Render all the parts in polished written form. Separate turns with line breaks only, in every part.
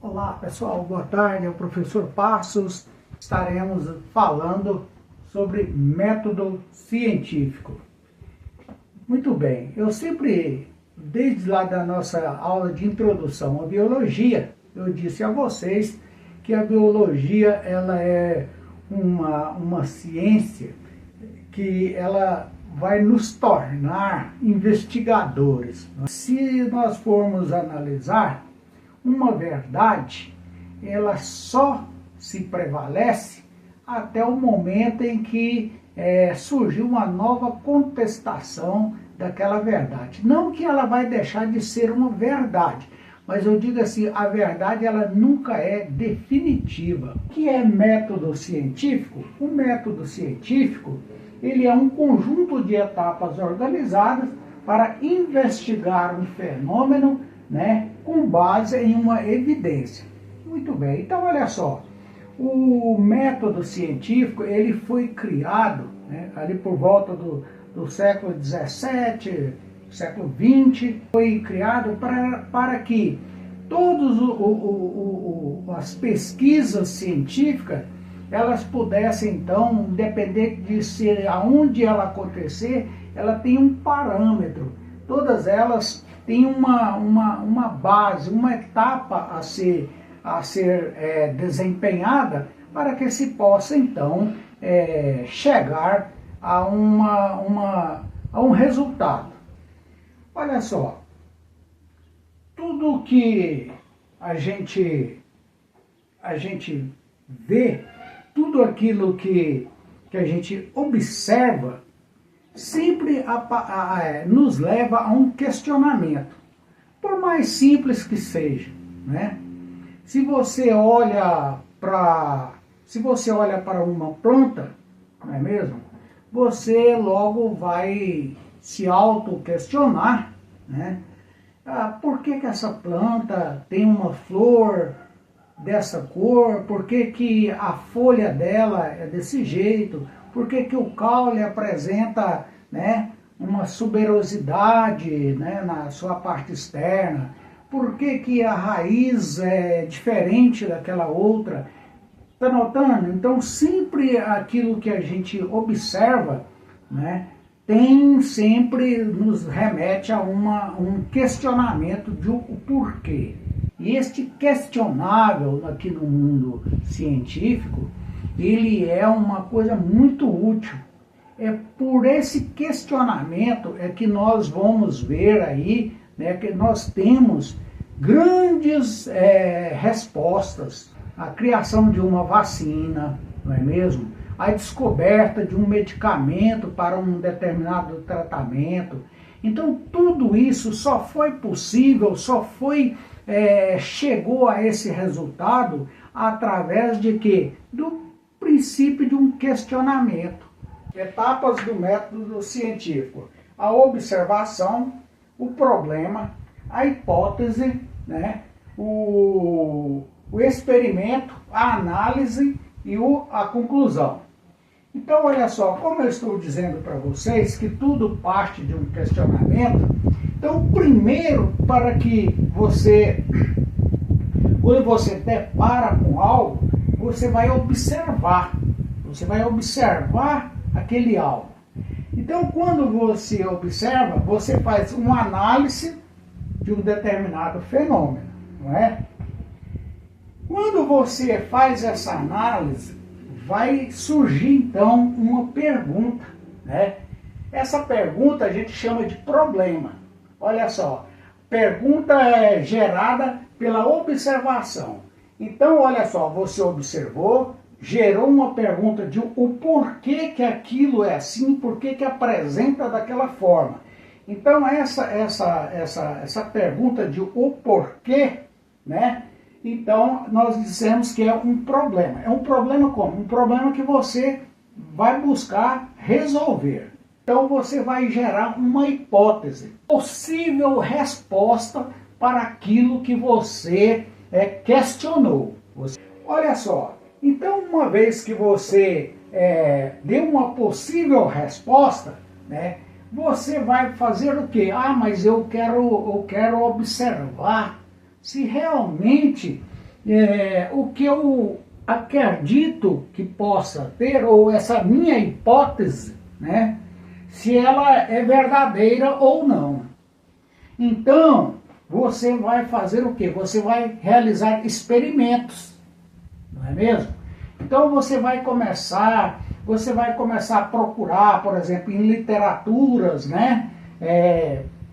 Olá pessoal, boa tarde, é o professor Passos. Estaremos falando sobre método científico. Muito bem, eu sempre, desde lá da nossa aula de introdução à biologia, eu disse a vocês que a biologia ela é uma ciência que ela vai nos tornar investigadores. Se nós formos analisar, uma verdade, ela só se prevalece até o momento em que surgiu uma nova contestação daquela verdade. Não que ela vai deixar de ser uma verdade, mas eu digo assim, a verdade ela nunca é definitiva. O que é método científico? O método científico, ele é um conjunto de etapas organizadas para investigar um fenômeno, com base em uma evidência. Muito bem, então olha só, o método científico ele foi criado ali por volta do século XVII, século XX, foi criado para que todas as pesquisas científicas elas pudessem então, independente de ser aonde ela acontecer, ela tem um parâmetro. Todas elas têm uma base, uma etapa a ser desempenhada para que se possa então chegar a um resultado. Olha só, tudo que a gente vê, tudo aquilo que a gente observa, sempre nos leva a um questionamento, por mais simples que seja, Se você olha para uma planta, não é mesmo? Você logo vai se auto-questionar, por que essa planta tem uma flor dessa cor? Por que a folha dela é desse jeito? Por que o caule apresenta uma tuberosidade na sua parte externa? Por que a raiz é diferente daquela outra? Está notando? Então sempre aquilo que a gente observa sempre nos remete a um questionamento de o porquê. E este questionável aqui no mundo científico, ele é uma coisa muito útil. É por esse questionamento que nós vamos ver aí, que nós temos grandes respostas. A criação de uma vacina, não é mesmo? A descoberta de um medicamento para um determinado tratamento. Então tudo isso só foi possível, chegou a esse resultado através de quê? Do princípio de um questionamento. Etapas do método científico: a observação, o problema, a hipótese, o experimento, a análise e a conclusão. Então olha só, como eu estou dizendo para vocês que tudo parte de um questionamento, então primeiro, para que quando você depara com algo, você vai observar aquele algo. Então quando você observa, você faz uma análise de um determinado fenômeno, não é? Quando você faz essa análise, vai surgir então uma pergunta, Essa pergunta a gente chama de problema. Olha só, pergunta é gerada pela observação. Então, olha só, você observou, gerou uma pergunta de o porquê que aquilo é assim, porquê que apresenta daquela forma. Então, essa pergunta de o porquê, Então, nós dissemos que é um problema. É um problema como? Um problema que você vai buscar resolver. Então, você vai gerar uma hipótese, possível resposta para aquilo que você questionou. Olha só, então, uma vez que você deu uma possível resposta, você vai fazer o quê? Mas eu quero observar se realmente o que eu acredito que possa ter, ou essa minha hipótese, né, se ela é verdadeira ou não. Então, você vai fazer o quê? Você vai realizar experimentos, não é mesmo? Então você vai começar a procurar, por exemplo, em literaturas, né,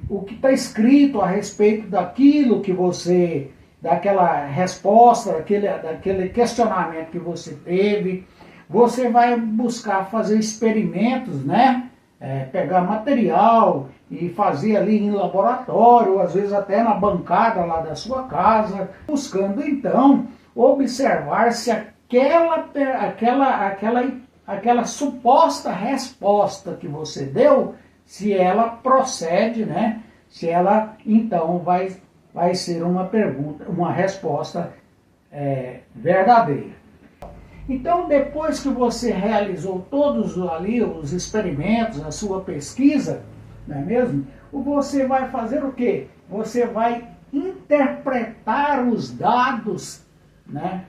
o que está escrito a respeito daquilo que você, daquela resposta, daquele questionamento que você teve. Você vai buscar fazer experimentos, né? Pegar material e fazer ali em laboratório, às vezes até na bancada lá da sua casa, buscando então observar se aquela suposta resposta que você deu, se ela procede, né? Se ela então vai ser uma resposta verdadeira. Então, depois que você realizou todos ali os experimentos, a sua pesquisa, não é mesmo? Você vai fazer o quê? Você vai interpretar os dados, né,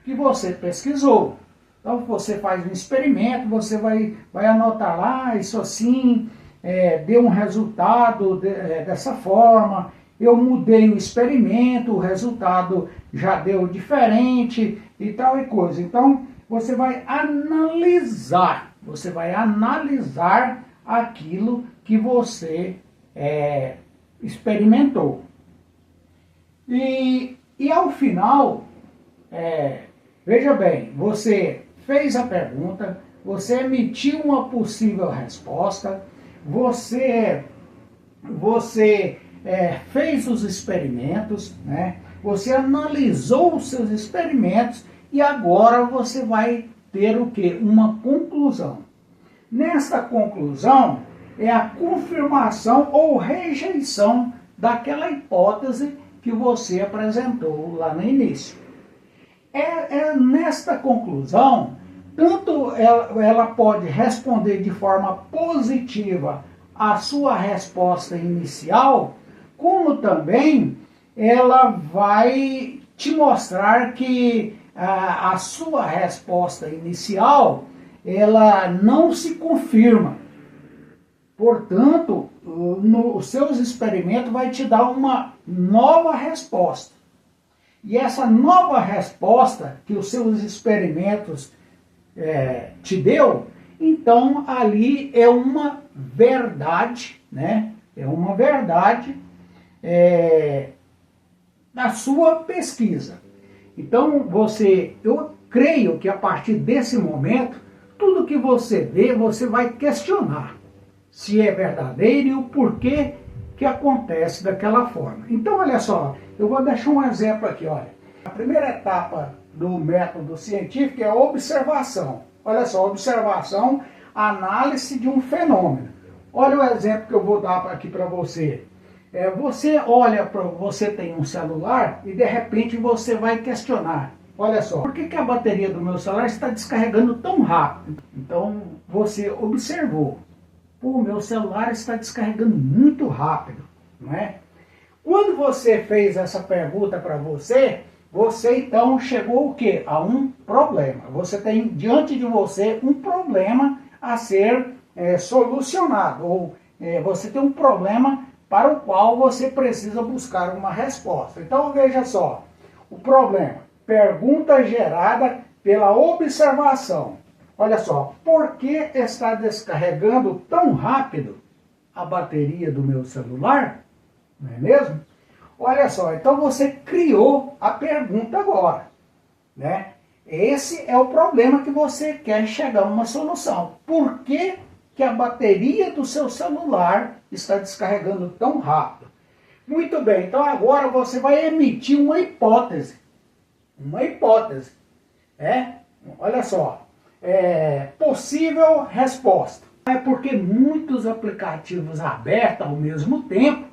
que você pesquisou. Então, você faz um experimento, você vai anotar lá, isso assim, deu um resultado dessa forma, eu mudei o experimento, o resultado já deu diferente e tal e coisa. Então, você vai analisar aquilo que você experimentou. E ao final, veja bem, você fez a pergunta, você emitiu uma possível resposta, você fez os experimentos, né? Você analisou os seus experimentos e agora você vai ter o quê? Uma conclusão. Nesta conclusão é a confirmação ou rejeição daquela hipótese que você apresentou lá no início. Nesta conclusão, tanto ela pode responder de forma positiva a sua resposta inicial, como também ela vai te mostrar que a sua resposta inicial ela não se confirma. Portanto, os seus experimentos vai te dar uma nova resposta. E essa nova resposta que os seus experimentos te deu, então ali é uma verdade, né? É uma verdade da sua pesquisa. Então eu creio que a partir desse momento, tudo que você vê, você vai questionar se é verdadeiro e o porquê que acontece daquela forma. Então, olha só, eu vou deixar um exemplo aqui, olha. A primeira etapa do método científico é a observação. Olha só, observação, análise de um fenômeno. Olha o exemplo que eu vou dar aqui para você. Você tem um celular e de repente você vai questionar. Olha só, por que a bateria do meu celular está descarregando tão rápido? Então, você observou. O meu celular está descarregando muito rápido, não é? Quando você fez essa pergunta para você então chegou o quê? A um problema. Você tem diante de você um problema a ser solucionado, ou você tem um problema para o qual você precisa buscar uma resposta. Então veja só, o problema, pergunta gerada pela observação. Olha só, por que está descarregando tão rápido a bateria do meu celular? Não é mesmo? Olha só, então você criou a pergunta agora, né? Esse é o problema que você quer chegar a uma solução. Por que a bateria do seu celular está descarregando tão rápido? Muito bem, então agora você vai emitir uma hipótese. Uma hipótese. Olha só. Possível resposta. É porque muitos aplicativos abertos ao mesmo tempo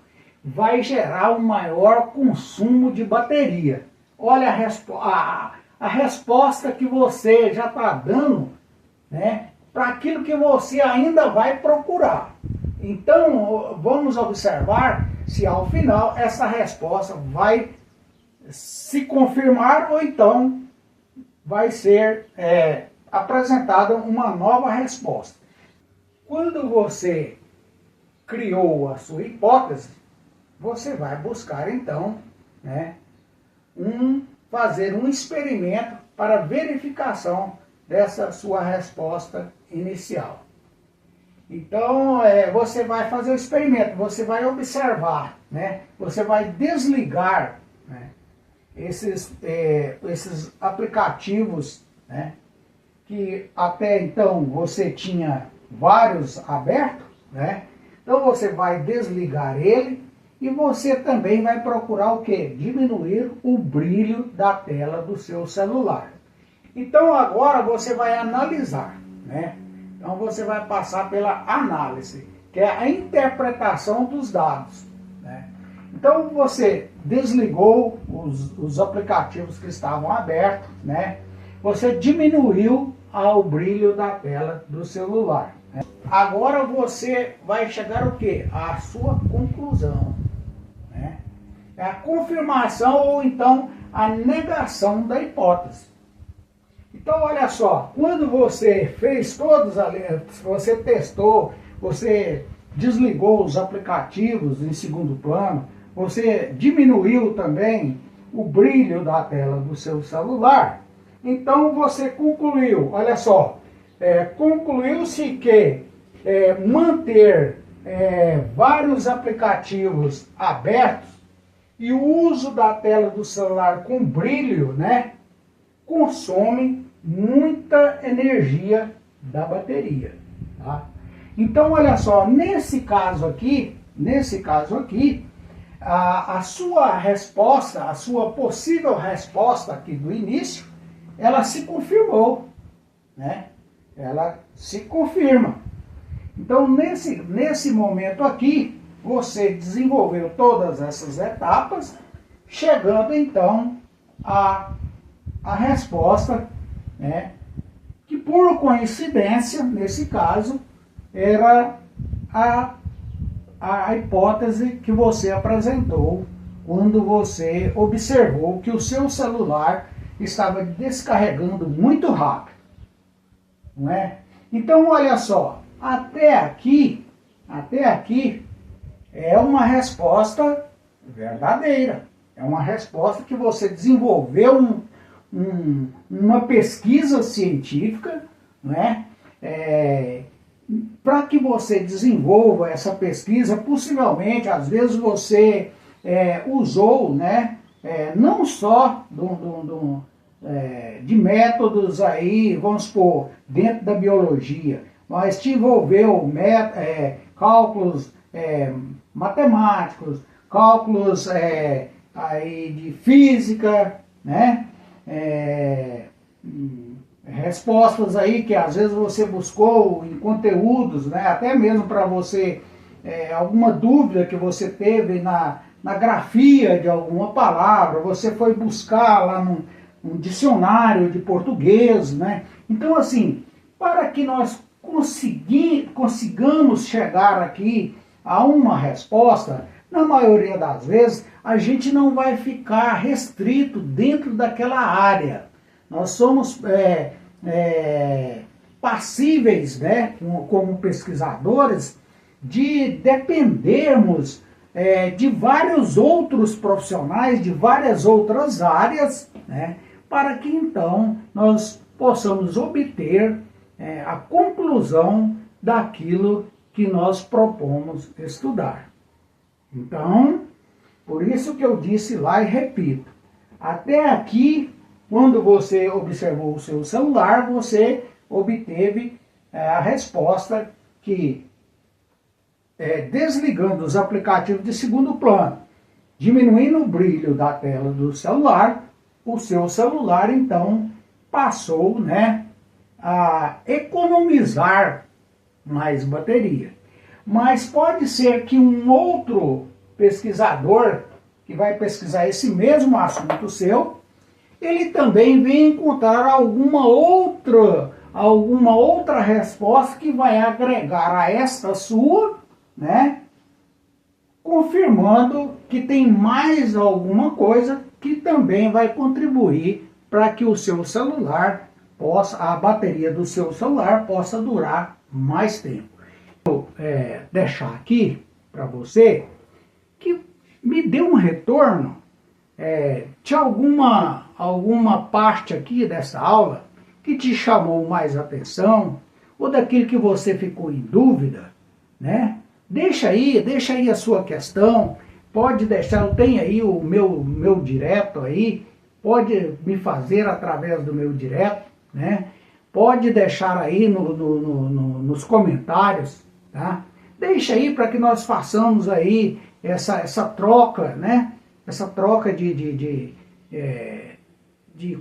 vai gerar um maior consumo de bateria. Olha a resposta que você já está dando, né, para aquilo que você ainda vai procurar. Então, vamos observar se ao final essa resposta vai se confirmar, ou então vai ser apresentada uma nova resposta. Quando você criou a sua hipótese, você vai buscar então, né, fazer um experimento para verificação dessa sua resposta inicial. Então, você vai fazer o experimento, você vai observar, né, você vai desligar, né, esses aplicativos, né, que até então você tinha vários abertos, né? Então você vai desligar ele e você também vai procurar o quê? Diminuir o brilho da tela do seu celular. Então agora você vai analisar, né? Então você vai passar pela análise, que é a interpretação dos dados, né? Então você desligou os aplicativos que estavam abertos, né? Você diminuiu o brilho da tela do celular, né? Agora você vai chegar o quê? À sua conclusão, né? É a confirmação ou então a negação da hipótese. Então olha só, quando você fez todos ali, você testou, você desligou os aplicativos em segundo plano, você diminuiu também o brilho da tela do seu celular, então você concluiu, olha só, concluiu-se que manter vários aplicativos abertos e o uso da tela do celular com brilho, né, consome muita energia da bateria, tá? Então olha só, nesse caso aqui, a sua resposta, a sua possível resposta aqui do início, ela se confirmou, né? Ela se confirma. Então, nesse momento aqui, você desenvolveu todas essas etapas, chegando então à resposta, né? Que por coincidência, nesse caso, era a hipótese que você apresentou quando você observou que o seu celular estava descarregando muito rápido, não é? Então, olha só, até aqui é uma resposta verdadeira. É uma resposta que você desenvolveu uma pesquisa científica, não é? Para que você desenvolva essa pesquisa, possivelmente, às vezes você usou, né, não só de métodos aí, vamos supor, dentro da biologia, mas te envolveu cálculos matemáticos, cálculos aí de física, né? Respostas aí que às vezes você buscou em conteúdos, né? Até mesmo para você, alguma dúvida que você teve na grafia de alguma palavra, você foi buscar lá num dicionário de português, né? Então, assim, para que nós consigamos chegar aqui a uma resposta, na maioria das vezes, a gente não vai ficar restrito dentro daquela área. Nós somos passíveis, né, como pesquisadores, de dependermos de vários outros profissionais, de várias outras áreas, né, para que então nós possamos obter a conclusão daquilo que nós propomos estudar. Então, por isso que eu disse lá e repito, até aqui, quando você observou o seu celular, você obteve a resposta que, desligando os aplicativos de segundo plano, diminuindo o brilho da tela do celular, o seu celular, então, passou, né, a economizar mais bateria. Mas pode ser que um outro pesquisador, que vai pesquisar esse mesmo assunto seu, ele também venha encontrar alguma outra resposta que vai agregar a esta sua, né, confirmando que tem mais alguma coisa que também vai contribuir para que o seu celular a bateria do seu celular possa durar mais tempo. Vou deixar aqui para você que me dê um retorno de alguma parte aqui dessa aula que te chamou mais atenção, ou daquilo que você ficou em dúvida, né? Deixa aí a sua questão, pode deixar, eu tenho aí o meu direto aí, pode me fazer através do meu direto, né? Pode deixar aí nos comentários, tá? Deixa aí para que nós façamos aí essa troca, né? Essa troca de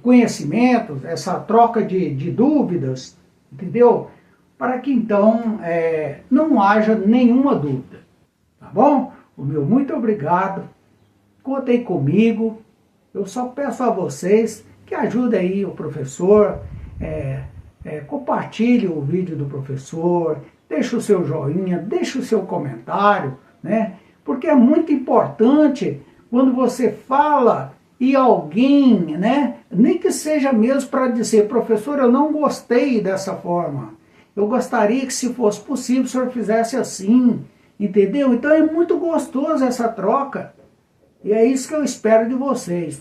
conhecimentos, essa troca de dúvidas, entendeu? Para que então não haja nenhuma dúvida, tá bom? O meu muito obrigado, contem comigo, eu só peço a vocês que ajudem aí o professor, compartilhe o vídeo do professor, deixe o seu joinha, deixe o seu comentário, né? Porque é muito importante quando você fala e alguém, né, nem que seja mesmo para dizer, professor, eu não gostei dessa forma, eu gostaria que, se fosse possível, o senhor fizesse assim, entendeu? Então é muito gostoso essa troca, e é isso que eu espero de vocês.